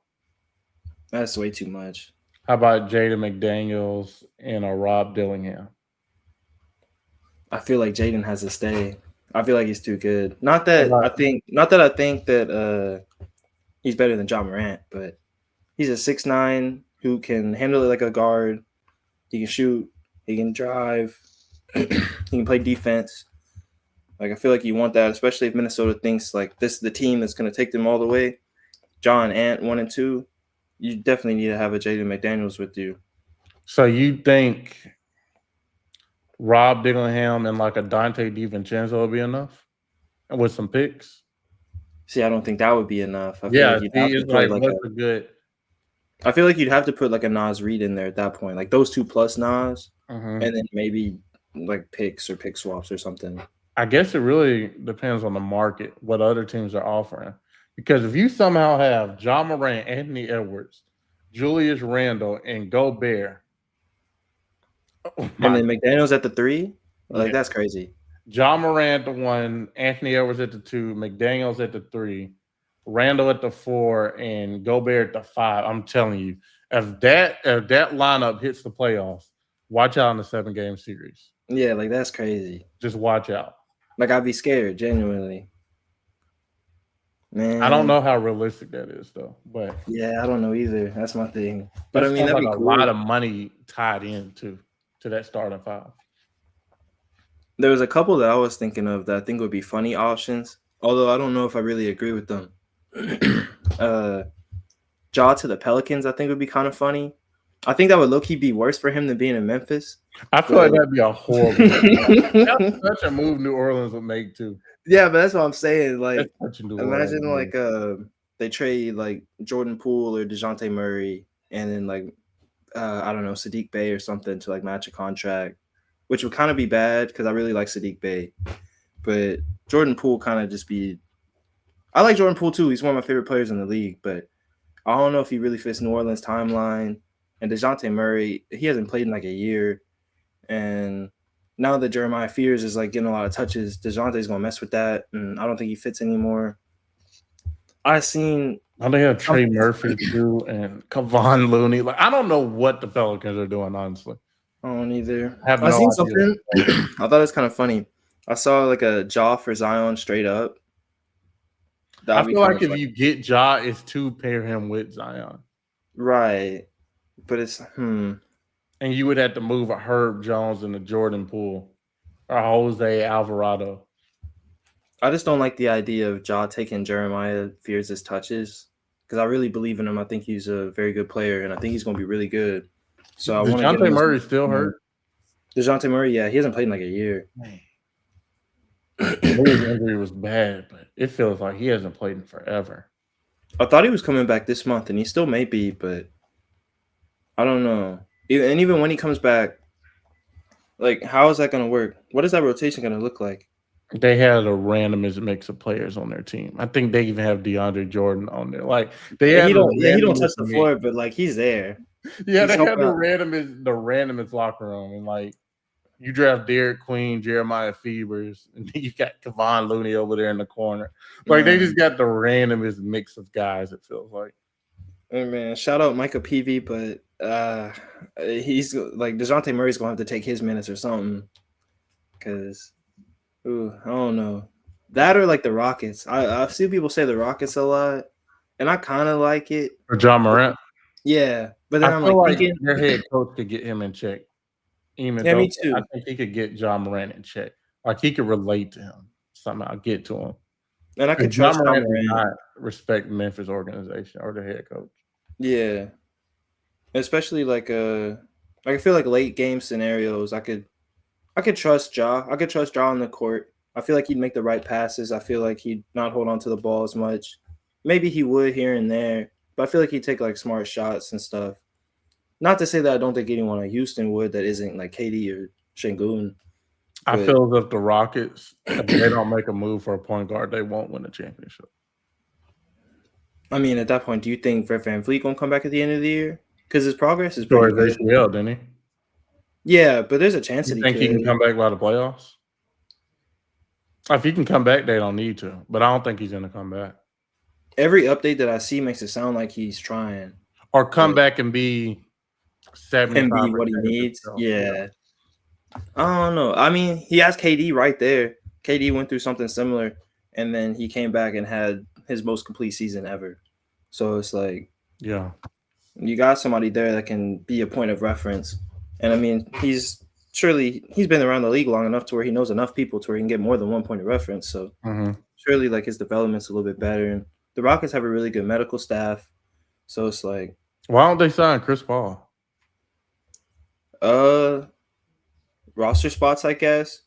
that's way too much. How about Jaden McDaniels and a Rob Dillingham? I feel like Jaden has to stay. I feel like he's too good. Not that Right. I think that he's better than Ja Morant, but he's a 6'9" who can handle it like a guard. He can shoot. He can drive. He can play defense. I feel like you want that, especially if Minnesota thinks this is the team that's going to take them all the way. John, Ant, 1 and 2. You definitely need to have a Jaden McDaniels with you. So you think Rob Dillingham and a Dante DiVincenzo would be enough? And with some picks? See, I don't think that would be enough. I feel Yeah, like you'd see, have to it's put what's a good I feel like you'd have to put a Nas Reed in there at that point, those two plus Nas, mhm. and then maybe picks or pick swaps or something. I guess it really depends on the market, what other teams are offering. Because if you somehow have Ja Morant, Anthony Edwards, Julius Randle, and Gobert, And then McDaniels at the 3, that's crazy. Ja Morant the 1, Anthony Edwards at the 2, McDaniels at the 3, Randle at the 4, and Gobert at the 5. I'm telling you, if that lineup hits the playoffs, watch out in the 7-game series. Yeah, that's crazy. Just watch out. I'd be scared, genuinely. Man, I don't know how realistic that is, though. But yeah, I don't know either. That's my thing. But I mean, that'd be a cool. lot of money tied into that starting 5. There was a couple that I was thinking of that I think would be funny options, although I don't know if I really agree with them. Ja to the Pelicans, I think would be kind of funny. I think that would low-key be worse for him than being in Memphis. I feel like that'd be a horrible move. That's such a move New Orleans would make too. Yeah, but that's what I'm saying. Imagine they trade Jordan Poole or DeJounte Murray, and then I don't know, Sadiq Bey or something to match a contract, which would kind of be bad because I really like Sadiq Bey, but Jordan Poole kind of just be. I like Jordan Poole too. He's one of my favorite players in the league, but I don't know if he really fits New Orleans' timeline. And DeJounte Murray, he hasn't played in a year, and now that Jeremiah Fears is getting a lot of touches, DeJounte's gonna mess with that, and I don't think he fits anymore. I think they have Trey Murphy too and Kevon Looney. I don't know what the Pelicans are doing, honestly. I don't either. I have no I seen idea. something. I thought it was kind of funny. I saw a Ja for Zion straight up. I feel like if you get Ja, it's to pair him with Zion. Right. But it's And you would have to move a Herb Jones and a Jordan Poole or Jose Alvarado. I just don't like the idea of Ja taking Jeremiah Fears' touches because I really believe in him. I think he's a very good player, and I think he's going to be really good. So I want to get DeJounte Murray still hurt? DeJounte Murray, yeah, he hasn't played in a year. His injury was bad, but it feels like he hasn't played in forever. I thought he was coming back this month, and he still may be, but I don't know. And even when he comes back, like, how is that going to work? What is that rotation going to look like? They had a randomest mix of players on their team. I think they even have DeAndre Jordan on there. Like they Yeah, had the he don't touch randomest the mix. floor, but like he's there. Yeah, He's they had helping the out. randomest locker room, and like you draft Derek Queen, Jeremiah Fevers, and then you got Kevon Looney over there in the corner. Like they just got the randomest mix of guys. It feels like. Hey man, shout out Micah Peavy, but he's like DeJounte Murray's gonna have to take his minutes or something. Cause, I don't know. That or like the Rockets. I've seen people say the Rockets a lot, and I kind of like it. For Ja Morant, Yeah, but then I I'm feel like like thinking, their head coach could get him in check. Even yeah, though me I too. think he could get Ja Morant in check. Like he could relate to him somehow, get to him. And I could Because Ja trust Ja Morant does Morant. not respect Memphis organization or the head coach. Yeah, especially like I feel like late game scenarios. I could trust Ja. I could trust Ja on the court. I feel like he'd make the right passes. I feel like he'd not hold on to the ball as much. Maybe he would here and there, but I feel like he'd take like smart shots and stuff. Not to say that I don't think anyone at Houston would that isn't like KD or Şengün. I But feel as if the Rockets, if they don't make a move for a point guard, they won't win the championship. I mean, at that point, do you think Fred VanVleet gonna come back at the end of the year? Because his progress is So pretty his good. ACL, didn't he? Yeah, but there's a chance You that he think he can could. come back by the playoffs? If he can come back, they don't need to. But I don't think he's going to come back. Every update that I see makes it sound like he's trying. Or come back and be 75% And be what he of needs. himself. Yeah. I don't know. I mean, he has KD right there. KD went through something similar, and then he came back and had his most complete season ever. So it's like, yeah, you got somebody there that can be a point of reference. And I mean, he's been around the league long enough to where he knows enough people to where he can get more than one point of reference. So surely, like, his development's a little bit better. And the Rockets have a really good medical staff. So it's like, why don't they sign Chris Paul? Roster spots, I guess.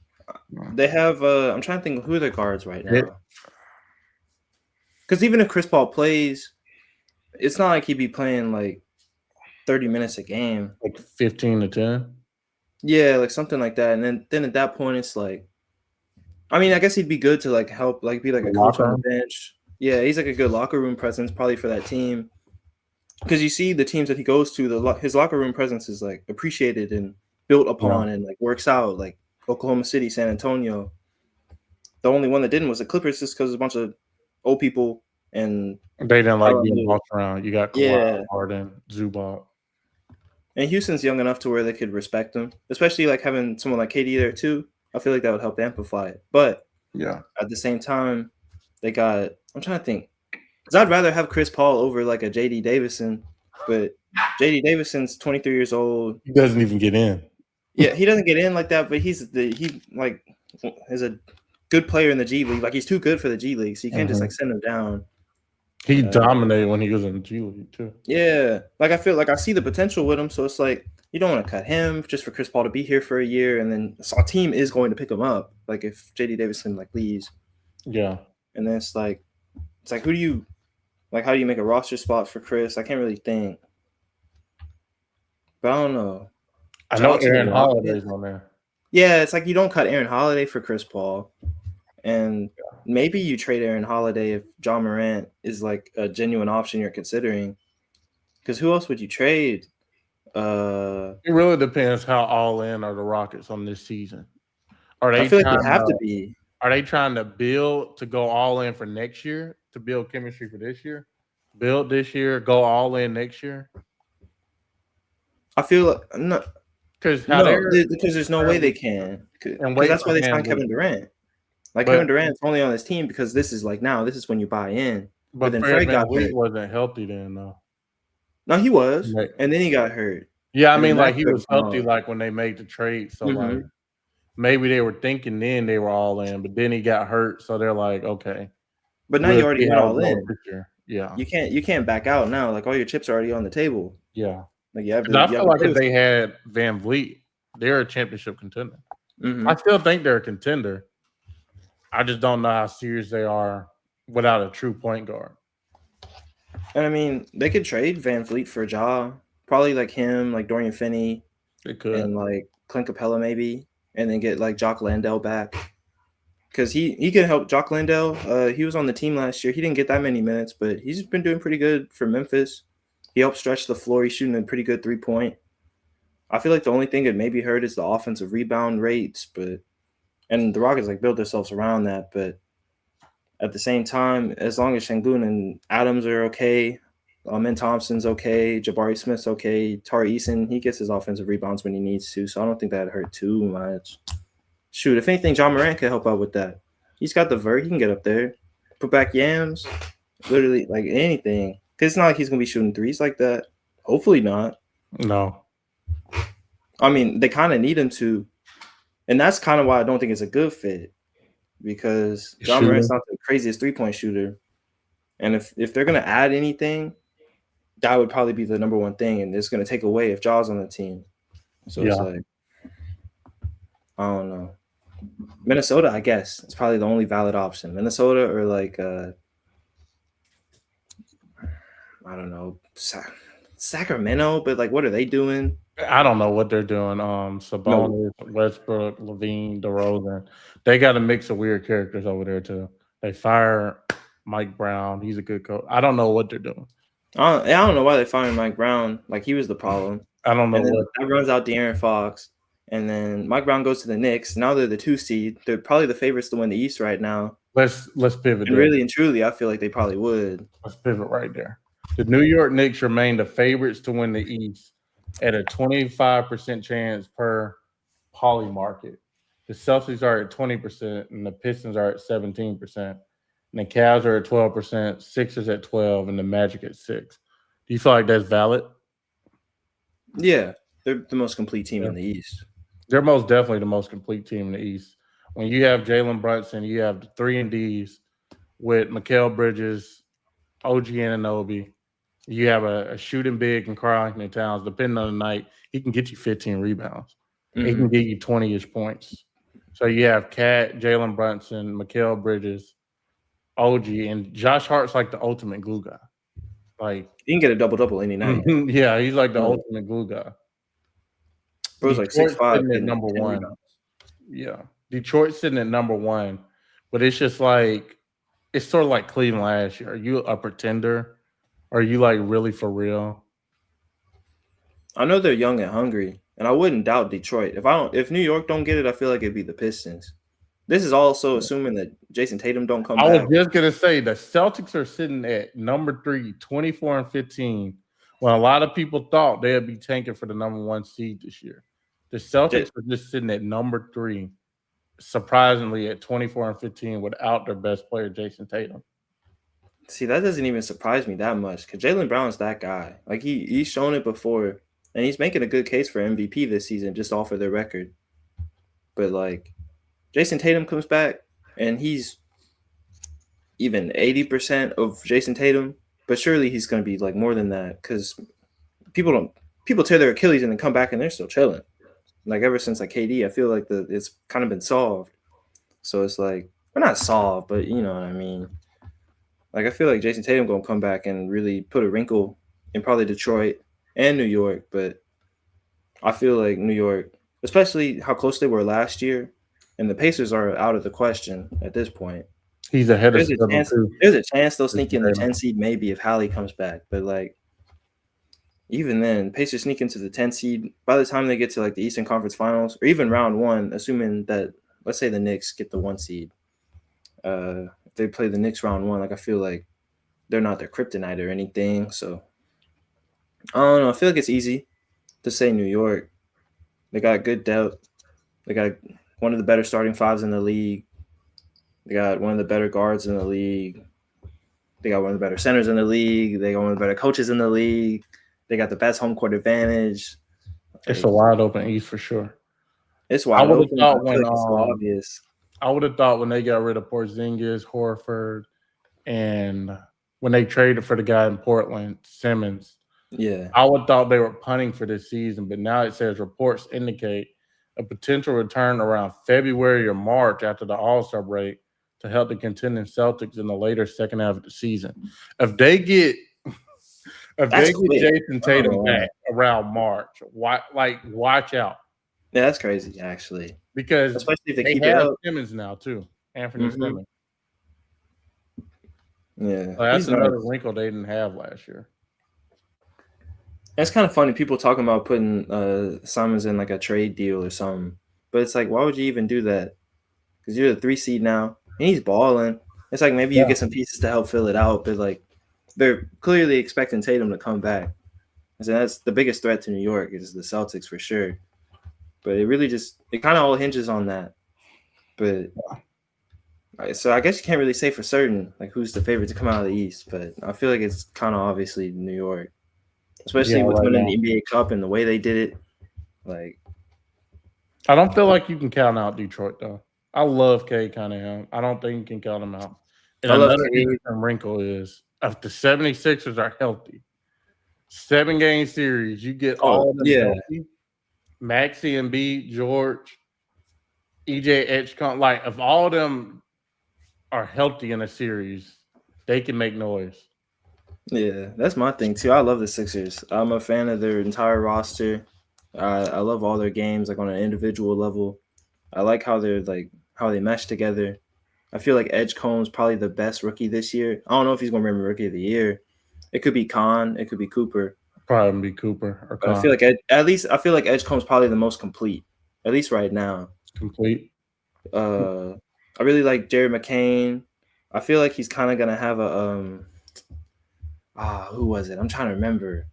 They have I'm trying to think who are their guards right now. Because even if Chris Paul plays, it's not like he'd be playing like 30 minutes a game. Like 15 to 10? Yeah, like something like that. And then at that point, it's like, I mean, I guess he'd be good to like help, like be like a coach on the bench. Yeah, he's like a good locker room presence probably for that team. Because you see the teams that he goes to, his locker room presence is like appreciated and built upon and like works out, like Oklahoma City, San Antonio. The only one that didn't was the Clippers, just because a bunch of old people and they didn't like being bossed around. You got Kawhi, Harden, Zubac. And Houston's young enough to where they could respect him, especially like having someone like KD there too. I feel like that would help amplify it. But yeah, at the same time, they got. I'm trying to think, because I'd rather have Chris Paul over like a JD Davison, but JD Davison's 23 years old. He doesn't even get in. Yeah, he doesn't get in like that, but he is a good player in the G League. Like he's too good for the G League, so you can't just like send him down. He dominated when he was in the G League too. Yeah, like I feel like I see the potential with him, so it's like you don't want to cut him just for Chris Paul to be here for a year, and then our team is going to pick him up. Like if JD Davison like leaves, yeah, and then it's like who do you like? How do you make a roster spot for Chris? I can't really think, but I don't know. I know Aaron Holiday's on there. Yeah, it's like you don't cut Aaron Holiday for Chris Paul, and maybe you trade Aaron Holiday if Ja Morant is like a genuine option you're considering. Because who else would you trade? It really depends how all in are the Rockets on this season. Are they? I feel like they have to be. Are they trying to build to go all in for next year to build chemistry for this year? Build this year, go all in next year. I feel like because there's no way they can. And that's why they signed Kevin Durant. Like Kevin Durant's only on this team because this is like now. This is when you buy in. But then Fred VanVleet wasn't healthy then, though. No, he was, and then he got hurt. Yeah, I mean, like he was healthy, like when they made the trade. So like maybe they were thinking then they were all in, but then he got hurt, so they're like, okay. But now you already went all in. Yeah, you can't back out now. Like all your chips are already on the table. Yeah, like I feel like if they had VanVleet, they're a championship contender. I still think they're a contender. I just don't know how serious they are without a true point guard. And I mean, they could trade Van Fleet for Ja, probably like him, like Dorian Finney, It could. and like Clint Capella maybe, and then get like Jock Landale back. Because he can help Jock Landale. He was on the team last year. He didn't get that many minutes, but he's been doing pretty good for Memphis. He helped stretch the floor. He's shooting a pretty good 3-point. I feel like the only thing that maybe hurt is the offensive rebound rates, and the Rockets like build themselves around that. But at the same time, as long as Şengün and Adams are okay, Min Thompson's okay, Jabari Smith's okay, Tari Eason, he gets his offensive rebounds when he needs to. So I don't think that hurt too much. Shoot, if anything, Ja Morant can help out with that. He's got the vert. He can get up there. Put back Yams. Literally, like anything. Because it's not like he's going to be shooting threes like that. Hopefully not. No. I mean, they kind of need him to. And that's kind of why I don't think it's a good fit. Because Ja Morant's not the craziest three-point shooter. And if they're going to add anything, that would probably be the number one thing. And it's going to take away if Ja's on the team. So It's like, I don't know. Minnesota, I guess, is probably the only valid option. Minnesota or like, I don't know, Sacramento, but like, what are they doing? I don't know what they're doing. Sabonis, Westbrook, Levine, DeRozan. They got a mix of weird characters over there too. They fire Mike Brown. He's a good coach. I don't know what they're doing. I don't know why they fired Mike Brown. Like, he was the problem. I don't know And then what. that runs out De'Aaron Fox. And then Mike Brown goes to the Knicks. Now they're the 2 seed. They're probably the favorites to win the East right now. Let's pivot. And really and truly, I feel like they probably would. Let's pivot right there. The New York Knicks remain the favorites to win the East at a 25% chance per Poly market. The Celtics are at 20%, and the Pistons are at 17%. And the Cavs are at 12%, Sixers at 12%, and the Magic at 6%. Do you feel like that's valid? Yeah, they're the most complete team in the East. They're most definitely the most complete team in the East. When you have Jalen Brunson, you have the 3 and Ds with Mikal Bridges, OG Anunoby. You have a shooting big and Karl-Anthony Towns. Depending on the night, he can get you 15 rebounds. Mm-hmm. He can get you 20-ish points. So you have Cat, Jalen Brunson, Mikal Bridges, OG, and Josh Hart's like the ultimate glue guy. Like, he can get a double-double any night. Yeah, he's like the ultimate glue guy. Bro's like 6'5", at number 1. Yeah, Detroit's sitting at number 1, but it's just like it's sort of like Cleveland last year. Are you a pretender? Are you like really for real? I know they're young and hungry, and I wouldn't doubt Detroit. If New York don't get it, I feel like it'd be the Pistons. This is also assuming that Jason Tatum don't come back. I was just gonna say the Celtics are sitting at number 3, 24-15. When a lot of people thought they'd be tanking for the number 1 seed this year. The Celtics are just sitting at number 3, surprisingly at 24-15 without their best player, Jason Tatum. See, that doesn't even surprise me that much because Jaylen Brown's that guy. Like, he's shown it before, and he's making a good case for MVP this season just off of their record. But, like, Jason Tatum comes back, and he's even 80% of Jason Tatum, but surely he's going to be, like, more than that because people tear their Achilles and then come back and they're still chilling. Like, ever since, like, KD, I feel like it's kind of been solved. So it's like, we're not solved, but you know what I mean. Like, I feel like Jason Tatum going to come back and really put a wrinkle in probably Detroit and New York. But I feel like New York, especially how close they were last year, and the Pacers are out of the question at this point. He's ahead of There's a chance they'll sneak in the 10 seed maybe if Hallie comes back. But, like, even then, Pacers sneak into the 10 seed. By the time they get to, like, the Eastern Conference Finals, or even round 1, assuming that, let's say the Knicks get the 1 seed, if they play the Knicks round 1, like, I feel like they're not their kryptonite or anything. So, I don't know. I feel like it's easy to say New York. They got good depth. They got one of the better starting 5s in the league. They got one of the better guards in the league. They got one of the better centers in the league. They got one of the better coaches in the league. They got the best home court advantage. It's a wide open East for sure. It's wide open. It's so obvious. I would have thought when they got rid of Porzingis, Horford, and when they traded for the guy in Portland, Simmons, I would have thought they were punting for this season. But now it says reports indicate a potential return around February or March after the All-Star break to help the contending Celtics in the later second half of the season. If they get If That's they get quick. Jason Tatum Oh, back around March, watch out yeah, that's crazy, actually. because Especially if they they keep it have up. Simmons now too, Anthony Mm-hmm. Simmons. Yeah, So that's he's another nice. wrinkle they didn't have last year. It's kind of funny. People talking about putting Simons in like a trade deal or something, but it's like, why would you even do that? Because you're the 3 seed now, and he's balling. It's like maybe you get some pieces to help fill it out, but like they're clearly expecting Tatum to come back. So that's the biggest threat to New York is the Celtics for sure. But it kind of all hinges on that. But so I guess you can't really say for certain like who's the favorite to come out of the East, but I feel like it's kind of obviously New York, especially with right winning now. the NBA Cup and the way they did it. Like, I don't feel like you can count out Detroit though. I love Cade Cunningham. I don't think you can count him out. And I love another Cade. interesting wrinkle is if the 76ers are healthy, 7-game series, you get all of them healthy. Maxey and B, George, EJ Edgecombe, like if all of them are healthy in a series, they can make noise. Yeah, that's my thing too. I love the Sixers. I'm a fan of their entire roster. I love all their games, like on an individual level. I like how they mesh together. I feel like Edgecomb's probably the best rookie this year. I don't know if he's gonna win Rookie of the Year. It could be Khan. It could be Cooper. Probably be Cooper or But I Con. feel like I feel like Edgecomb's probably the most complete, at least right now. Complete. I really like Jared McCain. I feel like he's kind of gonna have a who was it? I'm trying to remember.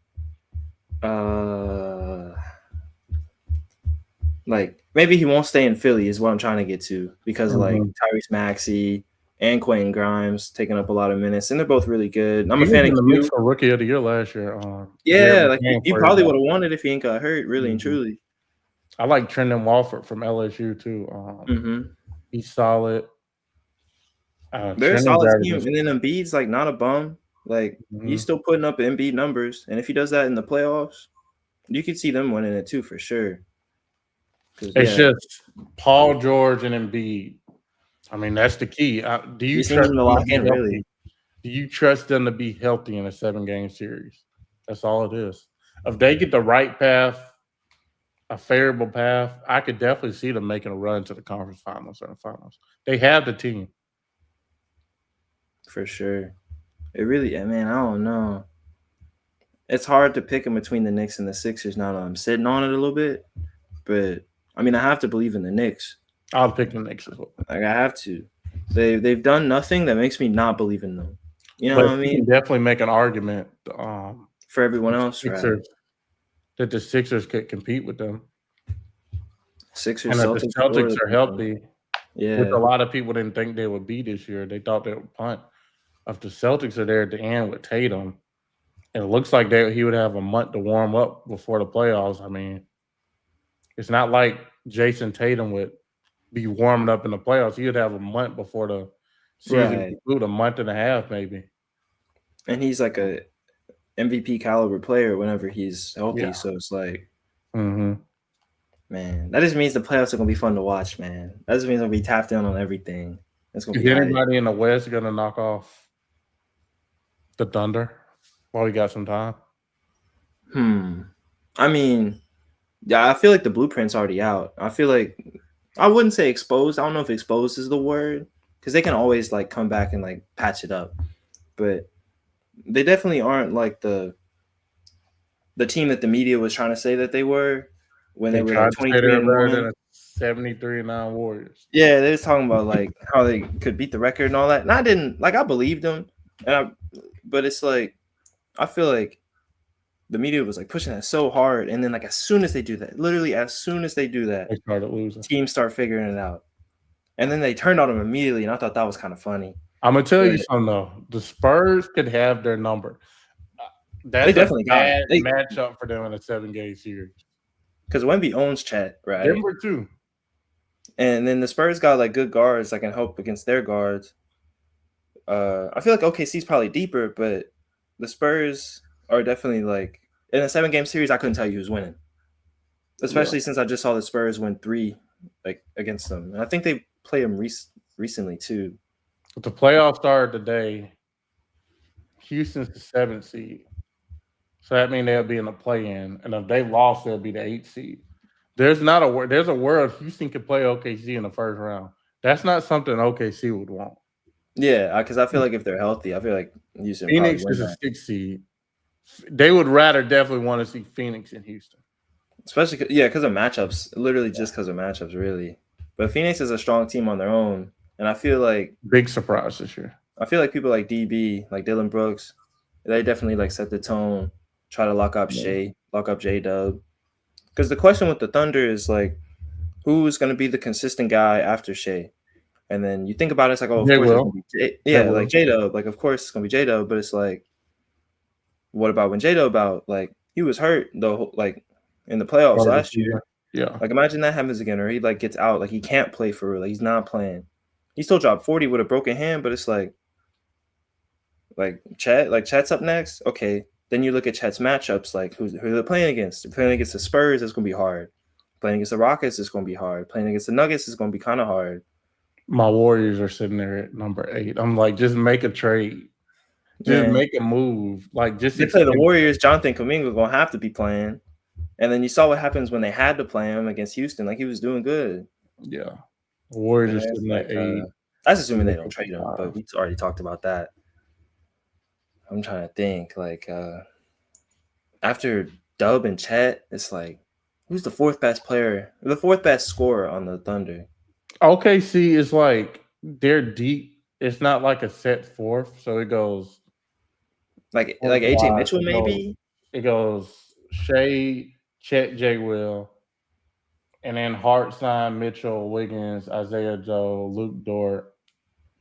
Like maybe he won't stay in Philly is what I'm trying to get to because like Tyrese Maxey and Quentin Grimes taking up a lot of minutes, and they're both really good. I'm He a was fan of in the mix Q. for Rookie of the Year last year. Yeah, Jared like McCain he for probably his- would have won it if he ain't got hurt, really and truly. I like Trendon Walford from LSU too. He's solid. They're a Trendon's solid team, averages- and then Embiid's like not a bum. Like he's still putting up Embiid numbers, and if he does that in the playoffs, you could see them winning it too for sure. It's just Paul George and Embiid. I mean, that's the key. Do you seem trust to them lock to be in, healthy? really. Do you trust them to be healthy in a 7-game series? That's all it is. If they get the right path, a favorable path, I could definitely see them making a run to the conference finals or the finals. They have the team. For sure. It really, man, I don't know. It's hard to pick them between the Knicks and the Sixers now that I'm sitting on it a little bit. But I mean, I have to believe in the Knicks. I'll pick the Knicks as well. Like I have to. They've done nothing that makes me not believe in them. You know what I You mean? can definitely make an argument For everyone else, right? that the Sixers could compete with them. Sixers, and if the Celtics are healthy, yeah, which a lot of people didn't think they would be this year. They thought they would punt. If the Celtics are there at the end with Tatum, and it looks like he would have a month to warm up before the playoffs. I mean, it's not like Jason Tatum would be warming up in the playoffs. He would have a month before the season conclude, a month and a half maybe. And he's like a MVP caliber player whenever he's healthy. So it's like, man, that just means the playoffs are gonna be fun to watch, man. That just means I'm gonna be tapped in on everything. That's gonna be anybody in the West gonna knock off the Thunder while we got some time? I mean, yeah, I feel like the blueprint's already out. I feel like I wouldn't say exposed. I don't know if exposed is the word because they can always like come back and like patch it up, but they definitely aren't like the team that the media was trying to say that they were when they were like 23-1. 73-9 Warriors. Yeah, they was talking about like how they could beat the record and all that. And I didn't like I believed them, but it's like I feel like the media was like pushing that so hard, and then like as soon as they do that, literally as soon as they do that, they started losing. Teams start figuring it out, and then they turned on them immediately, and I thought that was kind of funny. I'm gonna tell you something though. The Spurs could have their number. That's they definitely a bad matchup for them in a 7-game series. Because Wemby owns Chet, right? Denver too. And then the Spurs got like good guards that can help against their guards. I feel like OKC's probably deeper, but the Spurs are definitely like in a 7-game series. I couldn't tell you who's winning, especially since I just saw the Spurs win 3 like against them, and I think they played them recently too. But the playoffs started today. Houston's the 7th seed. So that means they'll be in the play-in, and if they lost, they'll be the 8th seed. There's a world Houston could play OKC in the first round. That's not something OKC would want. Yeah, because I feel like if they're healthy, I feel like Houston Phoenix probably is win a that. 6th seed. They would rather definitely want to see Phoenix in Houston. Especially, because of matchups. Literally just because of matchups, really. But Phoenix is a strong team on their own. And I feel like Big surprise this year. people like DB, like Dylan Brooks, they definitely like set the tone, try to lock up Shea, lock up J-Dub. Because the question with the Thunder is like, who's going to be the consistent guy after Shea? And then you think about it, it's like, oh, of course it's going to be like J-Dub. Like, of course it's going to be J-Dub, but it's like, what about when J-Dub out? Like, he was hurt though, like in the playoffs last year. Yeah. Like, imagine that happens again, or he like gets out, like he can't play for real. Like, he's not playing. He still dropped 40 with a broken hand, but it's like Chet's up next. Okay, then you look at Chet's matchups. Like, who they're playing against? They're playing against the Spurs. It's gonna be hard. Playing against the Rockets is gonna be hard. Playing against the Nuggets is gonna be kind of hard. My Warriors are sitting there at number 8. I'm like, just make a trade. Just make a move. Like, just they play the Warriors. Jonathan Kuminga gonna have to be playing. And then you saw what happens when they had to play him against Houston. Like, he was doing good. Yeah. The Warriors are sitting at 8. That's assuming they don't trade him, but we already talked about that. I'm trying to think. Like, after Dub and Chet, it's like, who's the 4th best player? The 4th best scorer on the Thunder? OKC is like, they're deep. It's not like a set 4th. So it goes like AJ Mitchell, maybe? It goes Shea, Chet, J. Will, and then Hartstein, Mitchell, Wiggins, Isaiah Joe, Luke Dort,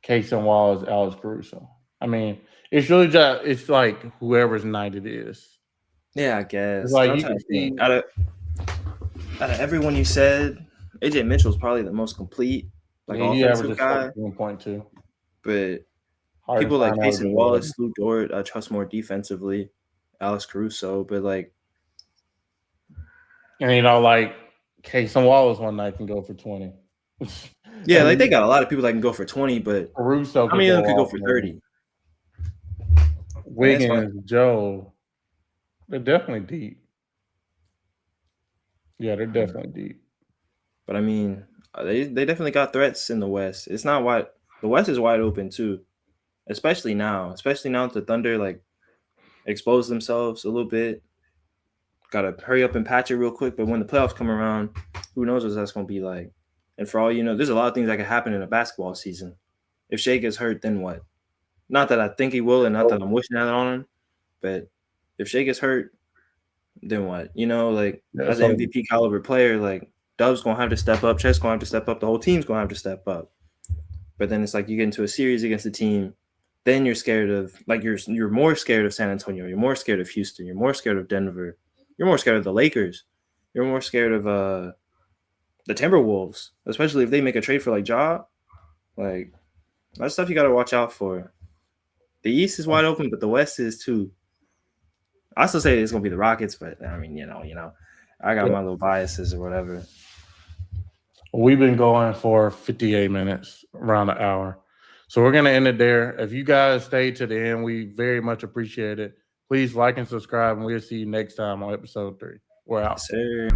Cason Wallace, Alex Caruso. I mean, it's really just, it's like whoever's night it is. Yeah, I guess. It's like, you can see out of everyone you said, AJ Mitchell's probably the most complete, like, offensive guy. 1.2. But people like Cason Wallace, Luke Dort, I trust more defensively. Alex Caruso, but like, and like Cason Wallace one night can go for 20. Yeah, like they got a lot of people that can go for 20, but Caruso, how many of them could go for 30? Wiggins, Joe, they're definitely deep. Yeah, they're definitely deep. But I mean, they definitely got threats in the West. It's not wide. The West is wide open too, especially now. Especially now that the Thunder like expose themselves a little bit. Got to hurry up and patch it real quick. But when the playoffs come around, who knows what that's going to be like? And for all you know, there's a lot of things that can happen in a basketball season. If Shea gets hurt, then what? Not that I think he will, and not that I'm wishing that on him, but if Shea gets hurt, then what? You know, like, as an MVP caliber player, like, Dub's going to have to step up, Chet's going to have to step up, the whole team's going to have to step up. But then it's like you get into a series against a team, then you're scared of, like, you're more scared of San Antonio, you're more scared of Houston, you're more scared of Denver, you're more scared of the Lakers, you're more scared of the Timberwolves, especially if they make a trade for, like, Ja. Like, that's stuff you got to watch out for. The East is wide open, but the West is too. I still say it's going to be the Rockets, but I mean, you know, I got my little biases or whatever. We've been going for 58 minutes, around an hour. So we're going to end it there. If you guys stayed to the end, we very much appreciate it. Please like and subscribe, and we'll see you next time on episode 3. We're out. Yes, sir.